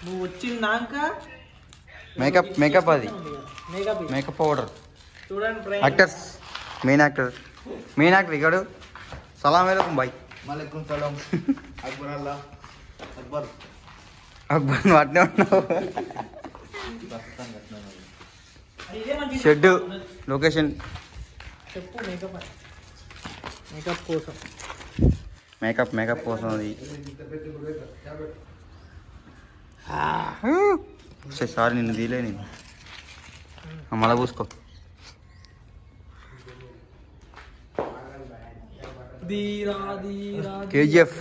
నువ్వు వచ్చిందాక మేకప్ అది makeup powder. చూడండి యాక్టర్స్, మెయిన్ యాక్టర్ ఇక్కడ. సలాం అలైకుం బాయ్. వాలేకుం సలాం. అక్బర్ నువ్వు అట్నే ఉన్నావు. షెడ్ లొకేషన్ చెప్పు. మేకప్ కోసం మేకప్ కోసం అది. సారీ నిన్ను తీలే నేను. మళ్ళా పూసుకో. కేజీఎఫ్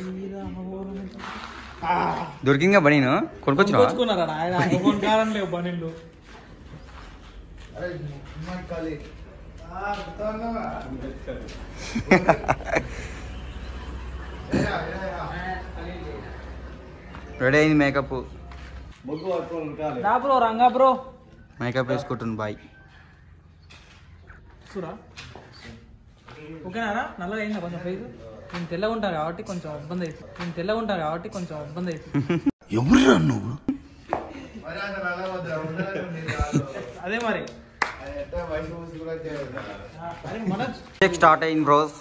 దొరికిందిగా బనీను కొనుక్కొచ్చుకున్నారా? బనీళ్ళు రెడీ అయింది makeup. Bro Ranga bro makeup వేసుకుంటుంది బాయ్. ఓకేనా? నల్లగా అయిందా కొంచెం ఫేస్? నేను తెల్లగా ఉంటాను కాబట్టి కొంచెం ఇబ్బంది అవుతుంది. ఎవరురా నువ్వు? అదే మరి స్టార్ట్ అయింది బ్రోస్.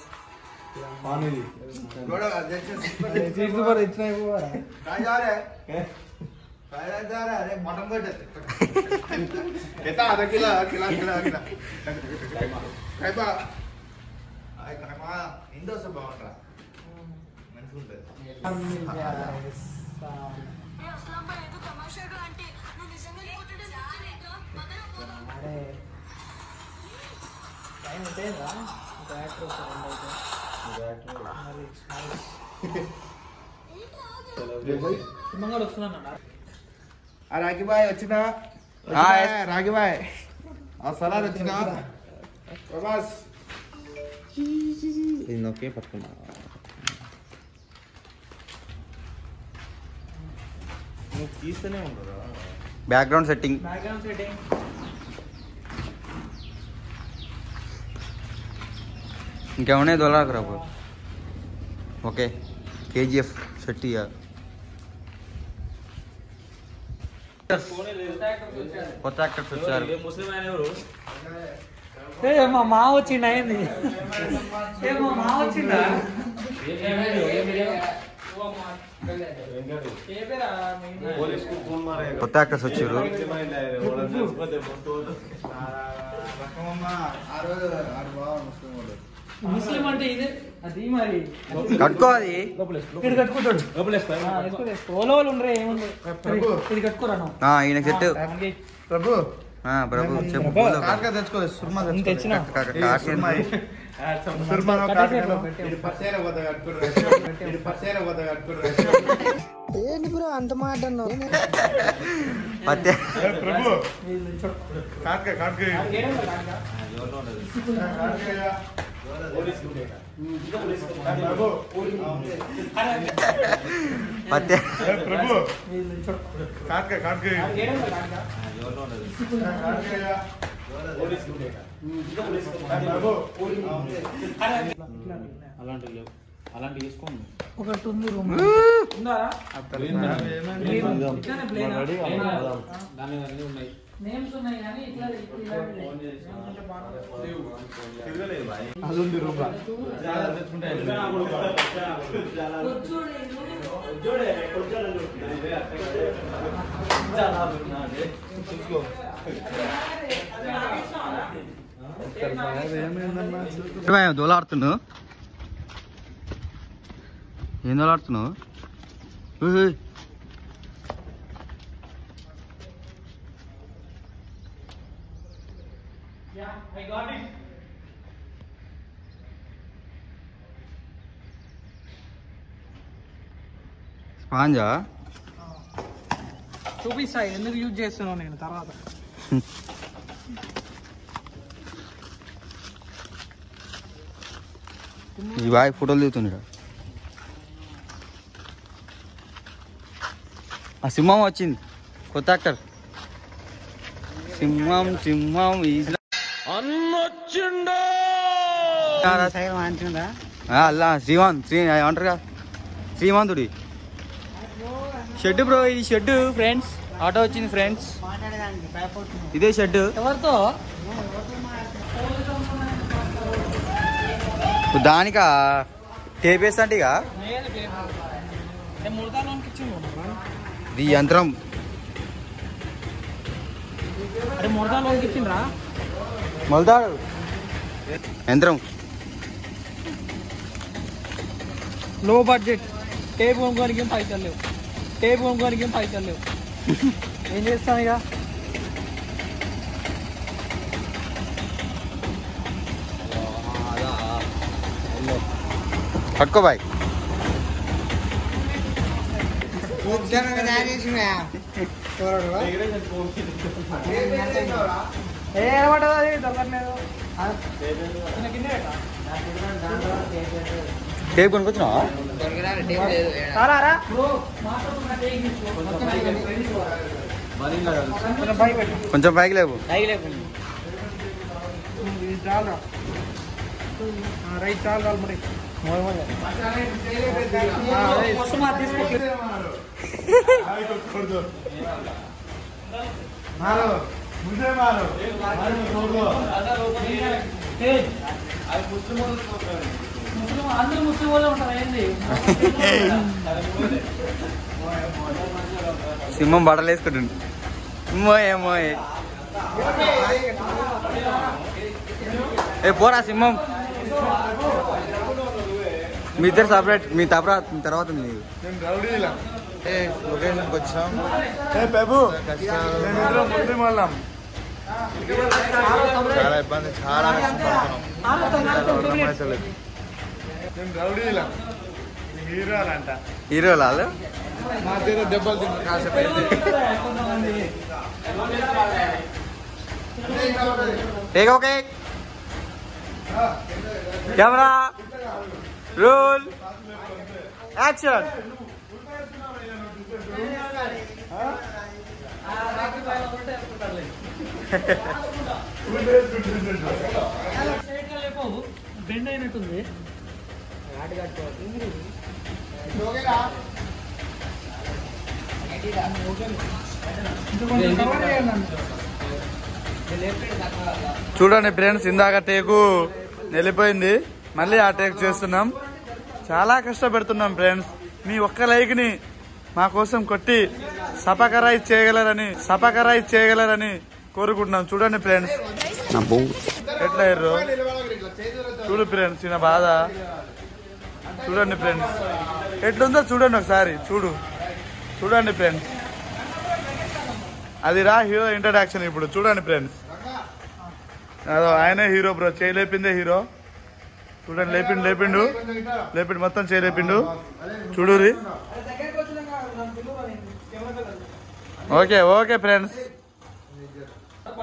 రాగిబాయ్ వచ్చినా రాగిబాయ్ సలాడ్ వచ్చినా ప్రభాస్ ఓకే పట్టుకున్నా. నువ్వు తీస్తూనే ఉండరా? బ్యాక్గ్రౌండ్ సెట్టింగ్ ఇంకేమన్నా దొరకరా? ఓకే కేజీఎఫ్ సెట్ ఇవ్వాలి. కొత్త యాక్టర్స్ వచ్చారు. మా మా వచ్చిండ అయింది. మా మా వచ్చిందా? కొత్త యాక్టర్స్ వచ్చారు. ముస్లిం అంటే ఇదే అది మరి కట్టుకో. అది కట్టుకుంటాడు. ఓలో ఉండరే ఏముంది ఇది కట్టుకోరా? ఈయన సెట్. ప్రభు చెప్పు. తెచ్చుకో సుర్మా తెచ్చిన ఏంటి బ్రో అంత మాట అన్నావు? అలాంటి చేసుకోండి. ఒకటి ఉంది రూమ్ ఉందారా? దాని అన్నీ ఉన్నాయి. నేమ్స్ ఉన్నాయి కానీ ఇట్లా అది ఉంది రూమ్. దోలాడుతున్నావు? ఏం దోలాడుతున్నావు? స్పాంజా చూపిస్తా ఎందుకు యూజ్ చేస్తున్నావు నేను తర్వాత. ఈ బాయ్ ఫోటోలు దిగుతున్నాడు. ఆ సింహం వచ్చింది కొత్త యాక్టర్. సింహం అల్లా శ్రీమంతుడి షెడ్ బ్రో, ఇది షెడ్ ఫ్రెండ్స్. ఆటో వచ్చింది ఫ్రెండ్స్, ఇదే షెడ్. ఎవరితో దానికా టేప్ వేస్తా అంటే ఇక ఇది యంత్రం. అరే మురదాలోకి ఇచ్చిండ్రా మొలతాడు యంత్రం. లో బడ్జెట్ టేప్ కొనుక్కోనికి ఏం పైసలు లేవు, టేప్ కొనుక్కోనికి ఏం పైసలు లేవు. ఏం చేస్తాం ఇక. పట్టుకో బాయ్. ఏమంటది అది దొరకట్లేదు. టేప్ కొనుక్కొచ్చినావా? రారా కొంచెం పైకి లేవు. చాలా రైట్ చాలు చాలు మరి అందరూ ముస్లిం వాళ్ళు ఉంటారు. ఏంది సింహం బట్టలు వేసుకుంటుండు. ఏమో ఏ పోరా సింహం. మీ ఇద్దరు సపరేట్, మీ తర్వాత మీరు. లొకేషన్కి వచ్చాం. చాలా ఇబ్బంది, చాలా కష్టపడుతున్నాం. హీరో లాలు మా చేత దెబ్బలు తిన్న కాసేపు take okay. Camera roll action. Bend అయినట్టుంది. చూడండి ఫ్రెండ్స్, ఇందాక టేకు వెళ్ళిపోయింది, మళ్ళీ ఆ టేక్ చేస్తున్నాం. చాలా కష్టపెడుతున్నాం ఫ్రెండ్స్. మీ ఒక్క లైక్ ని మా కోసం కొట్టి సపకరైజ్ చేయగలరని కోరుకుంటున్నాం. చూడండి ఫ్రెండ్స్ ఎట్లా అయ్యారు. చూడు ఫ్రెండ్స్ ఈయన బాధ. చూడండి ఫ్రెండ్స్ ఎట్లుందో చూడండి ఒకసారి. చూడండి ఫ్రెండ్స్, అది రా హీరో ఇంట్రడక్షన్. ఇప్పుడు చూడండి ఫ్రెండ్స్, అదో ఆయనే హీరో బ్రో. చేయలేపిందే హీరో. చూడండి లేపిండు మొత్తం చేయలేపిండు. చూడురి. ఓకే ఫ్రెండ్స్,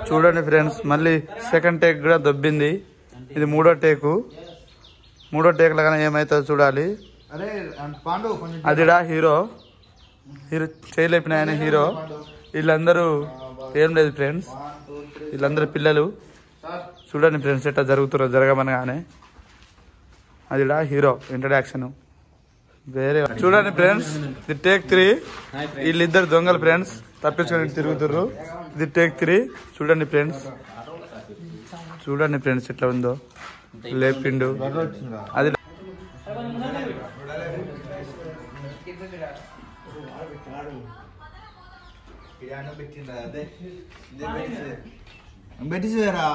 చూడండి ఫ్రెండ్స్, మళ్ళీ సెకండ్ టేక్ కూడా దొబ్బింది. ఇది మూడో టేక్ లాగా ఏమైతుందో చూడాలి. అదిడా హీరో చేయలేపిన ఆయన హీరో. వీళ్ళందరూ ఏం లేదు ఫ్రెండ్స్, వీళ్ళందరూ పిల్లలు. చూడండి ఫ్రెండ్స్ ఎట్లా జరగమనగానే. అదిడా హీరో ఇంట్రడక్షన్. వేరే చూడండి ఫ్రెండ్స్, ఇది టేక్ 3. వీళ్ళిద్దరు దొంగలు ఫ్రెండ్స్, తప్పించుకొని తిరుగుతుర్రు. ఇది టేక్ 3. చూడండి ఫ్రెండ్స్ ఎట్లా ఉందో. లేపిండు అది. పెట్టిరా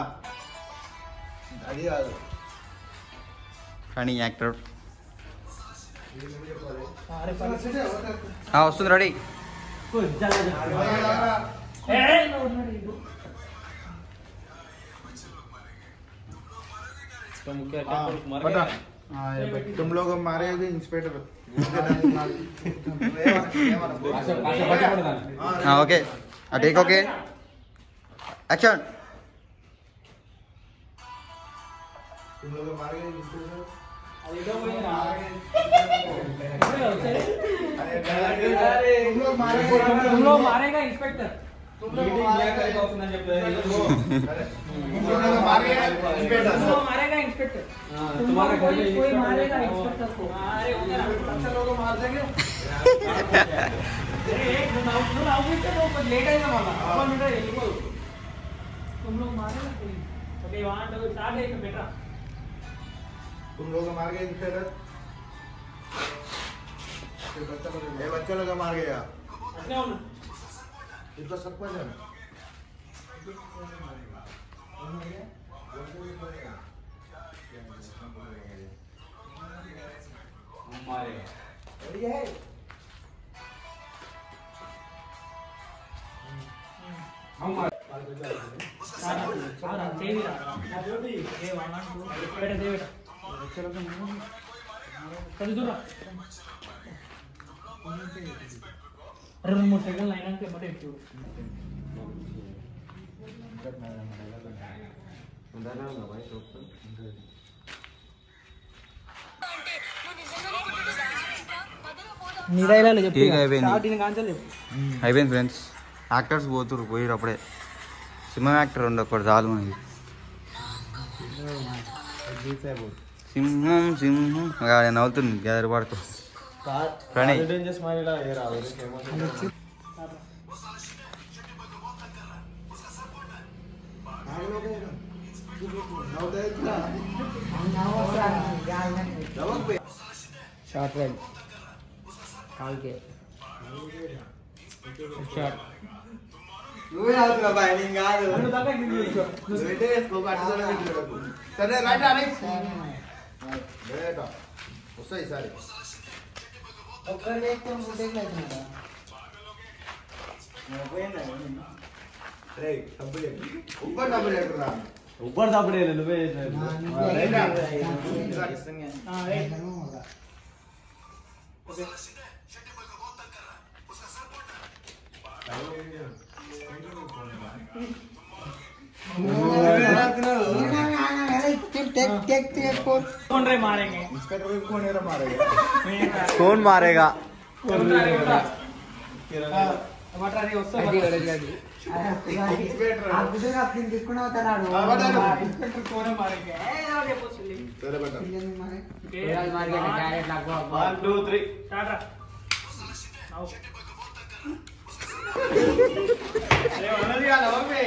అది కాదు కానీ యాక్టర్ వస్తుంది. రెడీ. तुम लोग मारेगे inspector. Okay take okay action. तुम लोग मारेगे इंस्पेक्टर. तुम लोग मारेगा इंस्पेक्टर. मारेगा इंस्पेक्टर. तुम्हारा कोई मारेगा इंस्पेक्टर को. अरे उधर लोग मार देंगे. लेट आएगा माला अपन मिनट వెళ్ళిపో तुम लोग मारे ना कोई ओके 1 2 स्टार्ट है बेटा तुम लोग मार गए फिर बच्चा लोग मार गया अच्छा हो इसका सरपंच है मारेगा ये है हम सारा चाहिए ये 1 2 बेटा दे बेटा चलो तो कर दो ना अरे 2 सेकंड लाइन के मटे इट्टू నిరైలాలు చెప్పు స్టార్టింగ్ కాంచలు చెప్పు అయిపోయింది ఫ్రెండ్స్ యాక్టర్స్ పోయిరు అప్పుడే సింహం యాక్టర్ ఉండొకటి చాలు మనకి సింహం సింహం నవ్వుతుంది గ్యాదర్ పడుతూ ప్రణయ్ షార్ట్ రైడ్ కాల్ के షార్ట్ నువ్వే అవుతున్నా బాయ్ నేను కాదు నువ్వు వెంటే వేసుకోకు అట్లా పెట్టు సరే రైట్ అరే బేటా వస్తాయి సరే ఒక్కరు లేకపోతే ముట్టేకి అవుతుందా రే డబ్బులు ఉబ్బర్ డబ్బులు ఎక్కరా ऊपर दाबड़े ले लो बे రైట్ రైట్ ఓకే कौन रे मारेंगे इंस्पेक्टर को कौन है मारेगा कौन मारेगा वाटर रे वस्ता इंस्पेक्टर आप गुडे आप दिन किसको ना बतानाडो इंस्पेक्टर कौन मारेंगे ए रे पोछली సరే బేటా मारे केरल मार के डायरेक्ट लगवा 1 2 3 स्टार्ट आओ अरे वाला दिया लो बे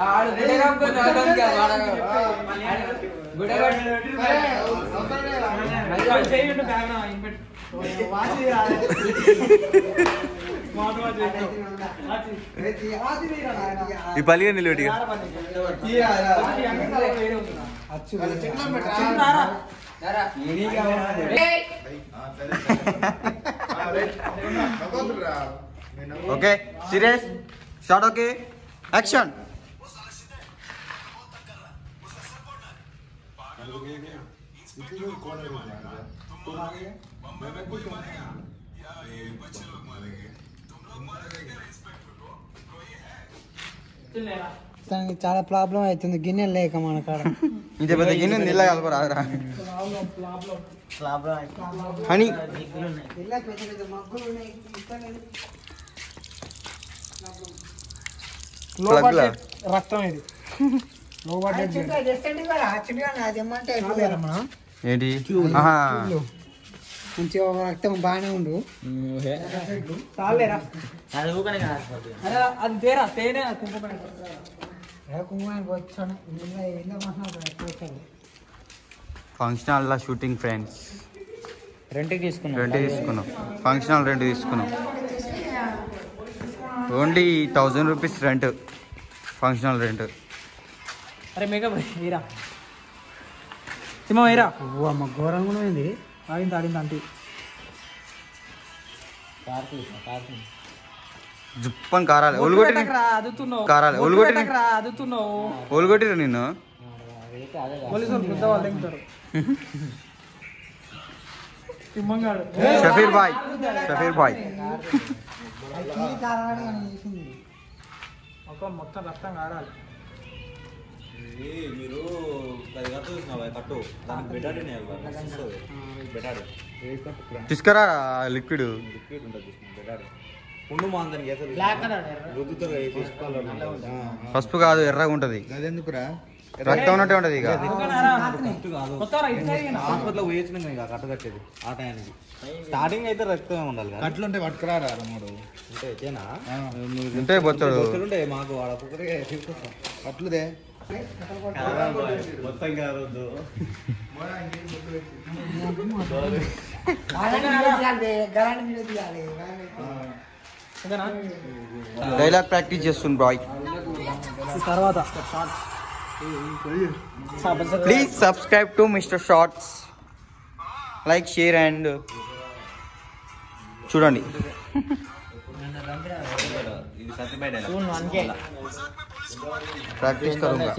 आड़ गुडे काम को नाम क्या वाला गुडे भाई चाहिए तो बैग ना इनपेट वासी आ मार मार देखो आती नहीं रहा ఈ పలిగా నిలబెట్టిగా अच्छी चिकन बेटा दारा ये क्या हो रहा है हां సరే हां రైట్ నవ్వుతురా okay serious shot okay action कौन है तुम आ गए मैं कुछ తనకి చాలా ప్రాబ్లం అవుతుంది గిన్నెలు లేక మన కాడ ఇంత పెద్ద గిన్నె నీళ్ళ కలపరాదురా హనీ ఇలా పెద్ద పెద్ద మగ్గులు ఉన్నాయి లో బడ్జెట్ రక్తం ఇది లో బడ్జెట్ ఏంటి మంచిగా రక్తం బాగానే ఉండు చాలేరా అది తేరా తేనే కుంకుమ వచ్చాను ఫంక్షన్ హాల్ షూటింగ్ ఫ్రెండ్స్ రెంట్కి తీసుకున్నాం ఫంక్షన్ హాల్ రెంట్ తీసుకున్నాం only 1000 rupees rent function hall rent అరే మేకప్ హీరా సినిమా హీరా ఓ అమ్మ ఘోరంగా కూడా అయింది ఆడింది అంటే జుప్పని కారాలి ఒలుగొట్టి కారాలి ఒలుగొట్టిరు నిన్ను పోలీసులు పెద్ద వాళ్ళు ఎక్కుతారు షఫీర్ బాయ్ మొత్తం రక్తం కారాలి మీరు 10 గంటలు చూసినావా కట్టు దానికి బెటాడిన్ బెటాడిన్ తీసుకురా లిక్విడ్ ఉంటుంది బెటాడిన్ పుండు మాందని చేస్తారు రుద్దుతారు పసుపు కాదు ఎర్రగా ఉంటది అదెందుకురా రక్తం ఉన్నట్టే ఉంటది ఇక హాస్పిటల్ పోయొచ్చినాక ఇక కట్టు కట్టేది ఆ టైంకి స్టార్టింగ్ అయితే రక్తమే ఉండాలి కట్లుంటే పట్టుకురారా మూడు ఉంటాయి బొచ్చడు మాకు వాడ అట్లుదే మొత్తం కాదు డైలాగ్ ప్రాక్టీస్ చేస్తుంది బాయ్. తర్వాత please subscribe to Mister Shorts, like share and చూడండి. प्रैक्टिस करूंगा,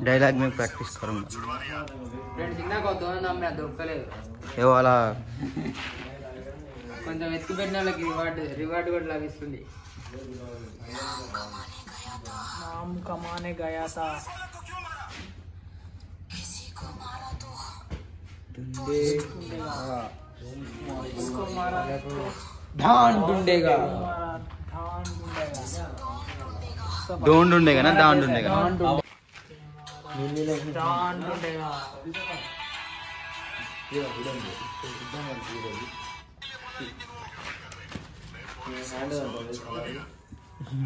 डायलॉग में प्रैक्टिस करूंगा. ये वाला కొంచెం ఎత్తి పెట్టిన వాళ్ళకి రివార్డ్ కూడా లభిస్తుంది. నామ్ కమానే గయా తా ढांड ढूंढेगा डोंट ढूंढेगा ना, दान ढूंढेगा. ढांड ढूंढेगा.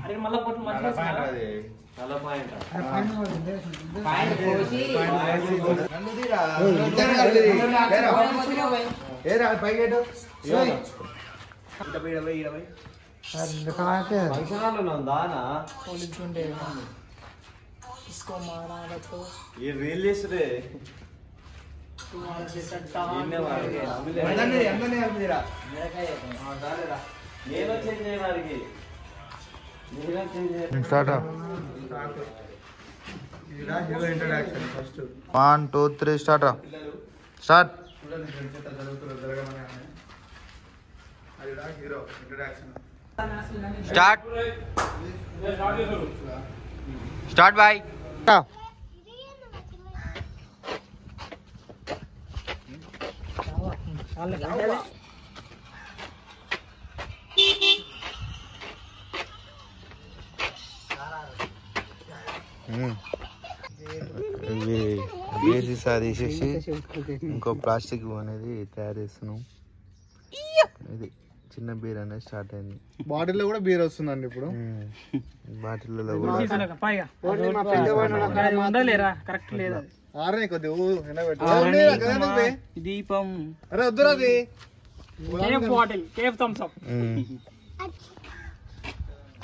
अरे मला पण म्हटलं చాలా పాయింట్ కోసి ఏరా పైగేటు इसको मारा तो ये रील्स रे start 1 2 3 start start start start by. ఇవి వేసి సారీసేసి ఇంకో ప్లాస్టిక్ అనేది తయారు చేస్తున్నాం. ఇది చిన్న బీర్ అనేది స్టార్ట్ అయింది. బాటిల్లో కూడా బీర్ వస్తుందండి ఇప్పుడు. బాటిల్లో కరెక్ట్ లేదా ఆరనే కొద్ది దీపం. అరే వద్దురా అది బాటిల్ కేఫ్ థమ్స్ అప్.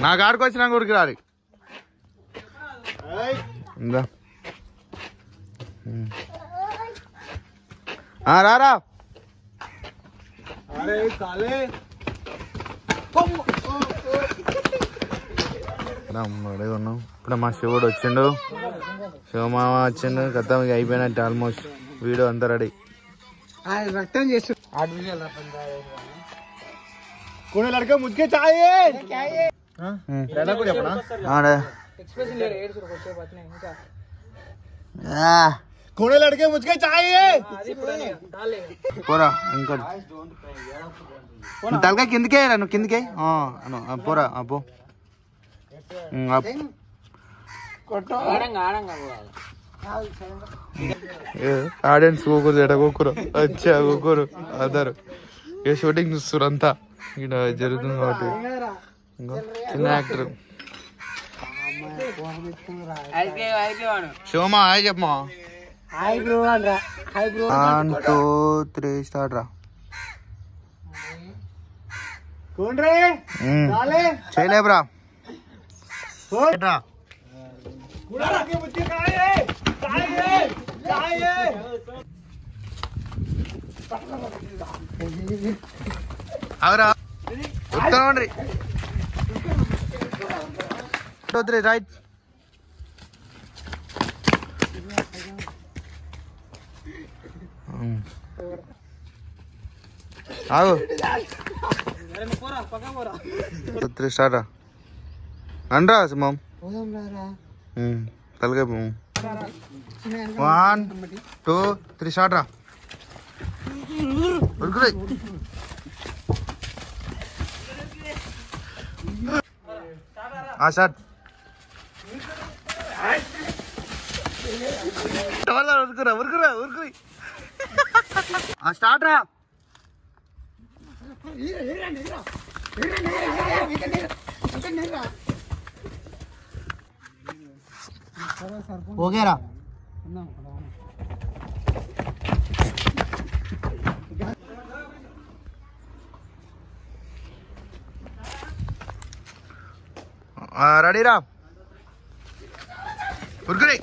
నాకు ఆడికి వచ్చినా ఊరికి రాలి రారా. అరే కాలే ఉన్నాం. ఇప్పుడు మా శివుడు వచ్చిండు, శివమామ వచ్చిండు. గతం ఇక అయిపోయినట్టు ఆల్మోస్ట్. వీడియో అంతా రెడీ. రక్తం చేస్తు कोने लड़का मुझके चाहिए रहना को अपना एक्सप्रेशन ले रहे हैं को कोई बात नहीं क्या कोने लड़के मुझके चाहिए పోరా ఇంకా తలకాయ కిందకే నువ్వు కిందకే పోరా పో. ఆడియన్స్ కోకూరు ఎట కోకూరు వచ్చా కోకూరు అందరు ఏ షూటింగ్ చూస్తారు అంతా ఇక్కడ జరుగుతుంది కాబట్టి. చిన్న యాక్టర్ శివమా హాయ్ చెప్పమా. 1 2 3 స్టార్ట్ రా. చేయలేబ్రా అవరా ఉత్తరండి. రైట్ ఆగు. 3 స్టార్ట్ అండ్రా సింహం తలకాయ. 1 2 3 స్టార్ట్ రా. స్టార్ట్ ఉరుకురా ఉరుకురా ఉరుకురి స్టార్ట్ రా. ఓకేరా రెడీరా ఉరుకురే